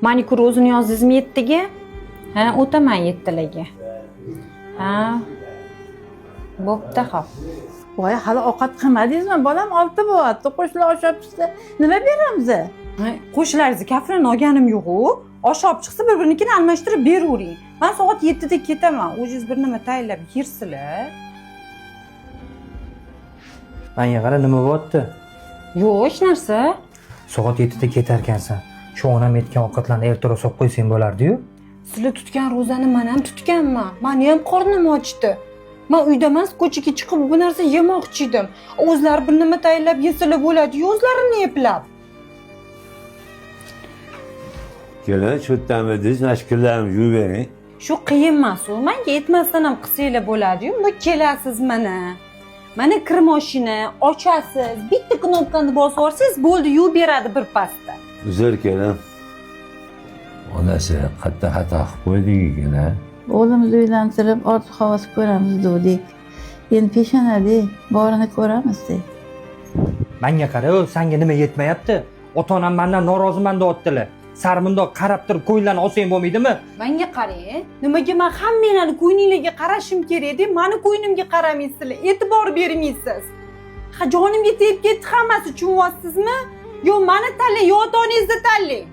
Manikur o'zini yozdingizmi 7 ga? Ha, o'taman 7larga. Ha. Bo'pti, xo'p. Voy, hali ovqat qilmadingizmi? Bolam 6 bo'lyapti. Qo'shnilar osh olib chiqsa, nima beramiz? Qo'shnilaringizni kafrini olganim yo'q-ku. Osh olib chiqsa bir-birinikiini almashtirib beravering. Men soat 7 da ketaman. O'zingiz bir nima tayinlab yersizlar. Menga qara, nima bo'lyapti? Yo'q, hech narsa. Soat 7 da ketar ekansan. Shu onam aytgan ovqatlarni ertaroq solib qo'ysang bo'lardi-yu. Sizlar tutgan ro'zani men ham tutganman. Meni ham qornim ochdi. Men uyda emas, ko'chaga chiqib bu narsa yemoqchi edim. O'zlari bir nima tayinlab yesalar bo'ladi-yu, o'zlarini eplab. Kelin, shu yerdan bidiz, mashkullarni yuvib bering. Shu qiyin emas-ku. Menga yetmasdan ham qilsanglar bo'ladi-yu. Bunda kelasiz mana. Mana kir mashina, ochasiz, bitta knopkani bosib yuborsangiz bo'ldi, yuvib beradi bir pasda. Uzr kelin. Onasi qatta xato qilib qo'ydik-ku. O'g'limizni uylantirib, ortiq havas ko'ramiz dedik. Endi peshonada borini ko'ramiz-da. Menga qara, senga nima yetmayapti? Ota-onam mendan noroziman deyaptilar. Sarmundoq qarab turib ko'ngillarni olsang bo'lmaydimi? Menga qarang, nimaga men hammanglarni ko'nglingizga qarashim kerak deb, meni ko'nglimga qaramaysizlar, e'tibor bermaysiz. Ha, jonimga tegib ketdi hammasi, tushunyapsizmi? Yo meni tanlang, yo ota-onangizni tanlang.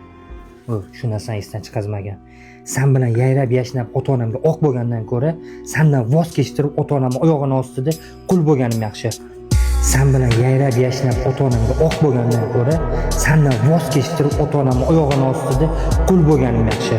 Shu narsani esdan chiqazmagan. Sen bilan yayrab yashnab ota-onamga oq bo'lgandan ko'ra, sendan voz kechtirib ota-onamning oyog'ini ostida qul bo'lganim yaxshi. Sen bilan yayrab yashnab ota-onamga oq bo'lgandan ko'ra, sendan voz kechtirib ota-onamning oyog'ini ostida qul bo'lganim yaxshi.